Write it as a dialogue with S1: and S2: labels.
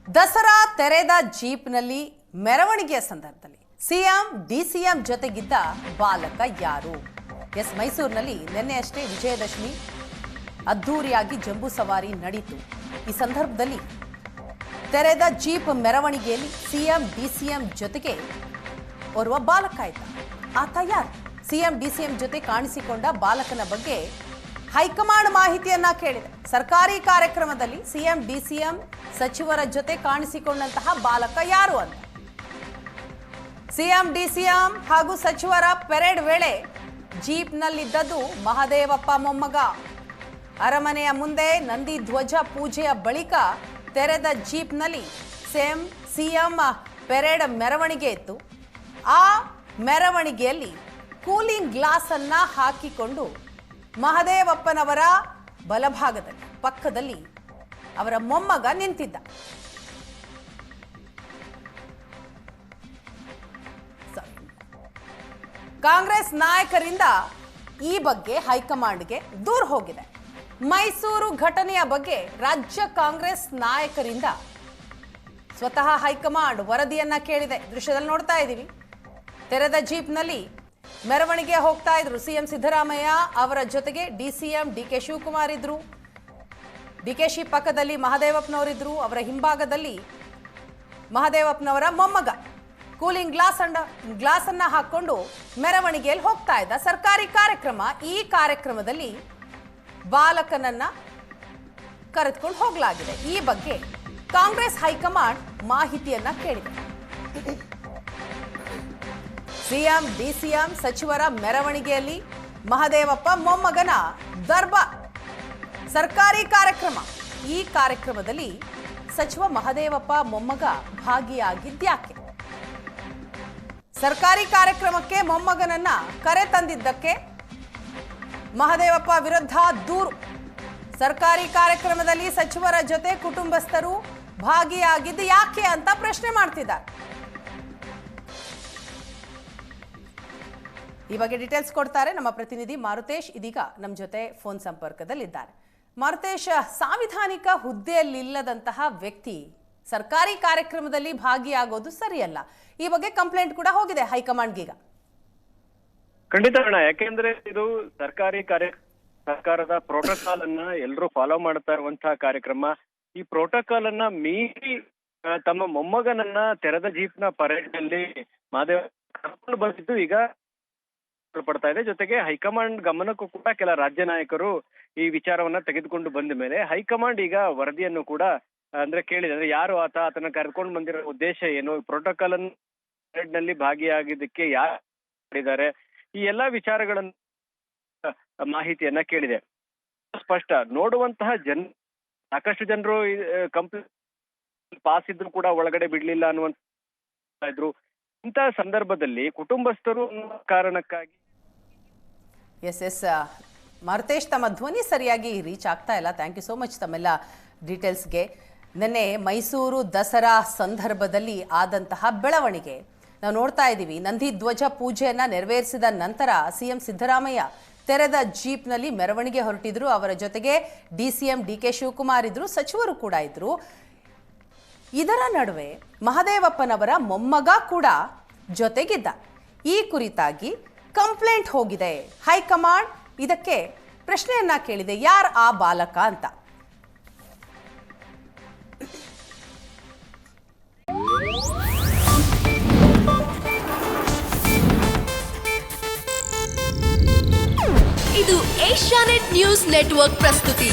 S1: ದಸರಾ ತೆರೆದ ಜೀಪ್ನಲ್ಲಿ ಮೆರವಣಿಗೆಯ ಸಂದರ್ಭದಲ್ಲಿ ಸಿಎಂ ಡಿಸಿಎಂ ಜೊತೆಗಿದ್ದ ಬಾಲಕ ಯಾರು? ಮೈಸೂರಿನಲ್ಲಿ ನಿನ್ನೆಯಷ್ಟೇ ವಿಜಯದಶಮಿ ಅದ್ಧೂರಿಯಾಗಿ ಜಂಬೂ ಸವಾರಿ ನಡೆಯಿತು. ಈ ಸಂದರ್ಭದಲ್ಲಿ ತೆರೆದ ಜೀಪ್ ಮೆರವಣಿಗೆಯಲ್ಲಿ ಸಿಎಂ ಡಿಸಿಎಂ ಜೊತೆಗೆ ಓರ್ವ ಬಾಲಕ ಇದ್ದ. ಆತ ಯಾರು? ಸಿಎಂ ಡಿಸಿಎಂ ಜೊತೆ ಕಾಣಿಸಿಕೊಂಡ ಬಾಲಕನ ಬಗ್ಗೆ ಹೈಕಮಾಂಡ್ ಮಾಹಿತಿಯನ್ನ ಕೇಳಿದೆ. ಸರ್ಕಾರಿ ಕಾರ್ಯಕ್ರಮದಲ್ಲಿ ಸಿಎಂ ಡಿಸಿಎಂ ಸಚಿವರ ಜೊತೆ ಕಾಣಿಸಿಕೊಂಡಂತಹ ಬಾಲಕ ಯಾರು ಅಂತ. ಸಿಎಂ ಡಿಸಿಎಂ ಹಾಗೂ ಸಚಿವರ ಪೆರೇಡ್ ವೇಳೆ ಜೀಪ್ನಲ್ಲಿದ್ದದ್ದು ಮಹದೇವಪ್ಪ ಮೊಮ್ಮಗ. ಅರಮನೆಯ ಮುಂದೆ ನಂದಿ ಧ್ವಜ ಪೂಜೆಯ ಬಳಿಕ ತೆರೆದ ಜೀಪ್ನಲ್ಲಿ ಸಿಎಂ ಪೆರೇಡ್ ಮೆರವಣಿಗೆ ಇತ್ತು. ಆ ಮೆರವಣಿಗೆಯಲ್ಲಿ ಕೂಲಿಂಗ್ ಗ್ಲಾಸ್ ಅನ್ನ ಹಾಕಿಕೊಂಡು ಮಹದೇವಪ್ಪನವರ ಬಲಭಾಗದಲ್ಲಿ ಪಕ್ಕದಲ್ಲಿ ಅವರ ಮೊಮ್ಮಗ ನಿಂತಿದ್ದ. ಕಾಂಗ್ರೆಸ್ ನಾಯಕರಿಂದ ಈ ಬಗ್ಗೆ ಹೈಕಮಾಂಡ್ಗೆ ದೂರು ಹೋಗಿದೆ. ಮೈಸೂರು ಘಟನೆಯ ಬಗ್ಗೆ ರಾಜ್ಯ ಕಾಂಗ್ರೆಸ್ ನಾಯಕರಿಂದ ಸ್ವತಃ ಹೈಕಮಾಂಡ್ ವರದಿಯನ್ನ ಕೇಳಿದೆ. ದೃಶ್ಯದಲ್ಲಿ ನೋಡ್ತಾ ಇದ್ದೀವಿ. ತೆರೆದ ಜೀಪ್ನಲ್ಲಿ ಮೆರವಣಿಗೆ ಹೋಗ್ತಾ ಇದ್ರು ಸಿಎಂ ಸಿದ್ದರಾಮಯ್ಯ ಅವರ ಜೊತೆಗೆ ಡಿಸಿಎಂ ಡಿಕೆ ಶಿವಕುಮಾರ್ ಇದ್ರು. ಡಿಕೆಶಿ ಪಕ್ಕದಲ್ಲಿ ಮಹದೇವಪ್ಪನವರಿದ್ರು. ಅವರ ಹಿಂಭಾಗದಲ್ಲಿ ಮಹದೇವಪ್ಪನವರ ಮೊಮ್ಮಗ ಕೂಲಿಂಗ್ ಗ್ಲಾಸ್ ಅನ್ನ ಹಾಕೊಂಡು ಮೆರವಣಿಗೆಯಲ್ಲಿ ಹೋಗ್ತಾ ಇದ್ದ. ಸರ್ಕಾರಿ ಕಾರ್ಯಕ್ರಮ. ಈ ಕಾರ್ಯಕ್ರಮದಲ್ಲಿ ಬಾಲಕನನ್ನ ಕರೆದುಕೊಂಡು ಹೋಗಲಾಗಿದೆ. ಈ ಬಗ್ಗೆ ಕಾಂಗ್ರೆಸ್ ಹೈಕಮಾಂಡ್ ಮಾಹಿತಿಯನ್ನ ಕೇಳಿದೆ. ಸಿಎಂ ಡಿಸಿಎಂ ಸಚಿವರ ಮೆರವಣಿಗೆಯಲ್ಲಿ ಮಹದೇವಪ್ಪ ಮೊಮ್ಮಗನ ದರ್ಬಾರ್. ಸರ್ಕಾರಿ ಕಾರ್ಯಕ್ರಮ. ಈ ಕಾರ್ಯಕ್ರಮದಲ್ಲಿ ಸಚಿವ ಮಹದೇವಪ್ಪ ಮೊಮ್ಮಗ ಭಾಗಿಯಾಗಿದ್ಯಾಕೆ? ಸರ್ಕಾರಿ ಕಾರ್ಯಕ್ರಮಕ್ಕೆ ಮೊಮ್ಮಗನನ್ನ ಕರೆ ತಂದಿದ್ದಕ್ಕೆ ಮಹದೇವಪ್ಪ ವಿರುದ್ಧ ದೂರು. ಸರ್ಕಾರಿ ಕಾರ್ಯಕ್ರಮದಲ್ಲಿ ಸಚಿವರ ಜೊತೆ ಕುಟುಂಬಸ್ಥರು ಭಾಗಿಯಾಗಿದ್ದು ಯಾಕೆ ಅಂತ ಪ್ರಶ್ನೆ ಮಾಡ್ತಿದ್ದಾರೆ. ಈ ಬಗ್ಗೆ ಡೀಟೇಲ್ಸ್ ಕೊಡ್ತಾರೆ ನಮ್ಮ ಪ್ರತಿನಿಧಿ ಮಾರುತೇಶ್. ಇದೀಗ ನಮ್ಮ ಜೊತೆ ಫೋನ್ ಸಂಪರ್ಕದಲ್ಲಿದ್ದಾರೆ. ಮಾರುತೇಶ್, ಸಾಂವಿಧಾನಿಕ ಹುದ್ದೆಯಲ್ಲಿಲ್ಲದಂತಹ ವ್ಯಕ್ತಿ ಸರ್ಕಾರಿ ಕಾರ್ಯಕ್ರಮದಲ್ಲಿ ಭಾಗಿಯಾಗೋದು ಸರಿಯಲ್ಲ. ಈ ಬಗ್ಗೆ ಕಂಪ್ಲೇಂಟ್ ಕೂಡ ಹೋಗಿದೆ ಹೈಕಮಾಂಡ್ಗೀಗ.
S2: ಖಂಡಿತ ಅಣ್ಣ, ಯಾಕೆಂದ್ರೆ ಇದು ಸರ್ಕಾರದ ಪ್ರೋಟೋಕಾಲ್ ಅನ್ನ ಎಲ್ಲರೂ ಫಾಲೋ ಮಾಡ್ತಾ ಇರುವಂತಹ ಕಾರ್ಯಕ್ರಮ. ಈ ಪ್ರೋಟೋಕಾಲ್ ಅನ್ನ ಮೀರಿ ತಮ್ಮ ಮೊಮ್ಮಗನನ್ನ ತೆರೆದ ಜೀಪ್ ನ ಪರೇಡ್ ನಲ್ಲಿ ಮಹದೇವ ಕರ್ಕೊಂಡು ಬಂದಿದ್ದು ಈಗ ಪಡ್ತಾ ಇದೆ. ಜೊತೆಗೆ ಹೈಕಮಾಂಡ್ ಗಮನಕ್ಕೂ ಕೂಡ ಕೆಲ ರಾಜ್ಯ ನಾಯಕರು ಈ ವಿಚಾರವನ್ನ ತೆಗೆದುಕೊಂಡು ಬಂದ ಮೇಲೆ ಹೈಕಮಾಂಡ್ ಈಗ ವರದಿಯನ್ನು ಕೂಡ ಕೇಳಿದೆ. ಅಂದ್ರೆ ಯಾರು ಆತನ ಕರ್ಕೊಂಡು ಬಂದಿರೋ ಉದ್ದೇಶ ಏನು, ಪ್ರೋಟೋಕಾಲ್ ಅನ್ನು ಪರೇಡ್ ನಲ್ಲಿ ಭಾಗಿಯಾಗಿದ್ದಕ್ಕೆ ಯಾರು ಮಾಡಿದ್ದಾರೆ, ಈ ಎಲ್ಲಾ ವಿಚಾರಗಳನ್ನ ಮಾಹಿತಿಯನ್ನ ಕೇಳಿದೆ. ಸ್ಪಷ್ಟ ನೋಡುವಂತಹ ಸಾಕಷ್ಟು ಜನರು ಕಂಪ್ಲೇಂಟ್ ಪಾಸ್ ಇದ್ರು ಕೂಡ ಒಳಗಡೆ ಬಿಡ್ಲಿಲ್ಲ ಅನ್ನುವಂತ ಇದ್ರು. ಇಂತಹ ಸಂದರ್ಭದಲ್ಲಿ ಕುಟುಂಬಸ್ಥರು ಕಾರಣಕ್ಕಾಗಿ
S1: ಮಾರುತೇಶ್, ತಮ್ಮ ಧ್ವನಿ ಸರಿಯಾಗಿ ರೀಚ್ ಆಗ್ತಾ ಇಲ್ಲ. ಥ್ಯಾಂಕ್ ಯು ಸೋ ಮಚ್ ತಮ್ಮೆಲ್ಲ ಡೀಟೇಲ್ಸ್ಗೆ. ನಿನ್ನೆ ಮೈಸೂರು ದಸರಾ ಸಂದರ್ಭದಲ್ಲಿ ಆದಂತಹ ಬೆಳವಣಿಗೆ ನಾವು ನೋಡ್ತಾ ಇದ್ದೀವಿ. ನಂದಿ ಧ್ವಜ ಪೂಜೆಯನ್ನ ನೆರವೇರಿಸಿದ ನಂತರ ಸಿಎಂ ಸಿದ್ದರಾಮಯ್ಯ ತೆರೆದ ಜೀಪ್ನಲ್ಲಿ ಮೆರವಣಿಗೆ ಹೊರಟಿದ್ರು. ಅವರ ಜೊತೆಗೆ ಡಿಸಿಎಂ ಡಿಕೆ ಶಿವಕುಮಾರ್ ಇದ್ರು, ಸಚಿವರು ಕೂಡ ಇದ್ರು. ಇದರ ನಡುವೆ ಮಹದೇವಪ್ಪನವರ ಮೊಮ್ಮಗ ಕೂಡ ಜೊತೆಗಿದ್ದ. ಈ ಕುರಿತಾಗಿ ಕಂಪ್ಲೇಂಟ್ ಹೋಗಿದೆ. ಹೈಕಮಾಂಡ್ ಇದಕ್ಕೆ ಪ್ರಶ್ನೆಯನ್ನ ಕೇಳಿದೆ, ಯಾರ್ ಆ ಬಾಲಕ ಅಂತ.
S3: ಇದು ಏಷ್ಯಾನೆಟ್ ನ್ಯೂಸ್ ನೆಟ್ವರ್ಕ್ ಪ್ರಸ್ತುತಿ.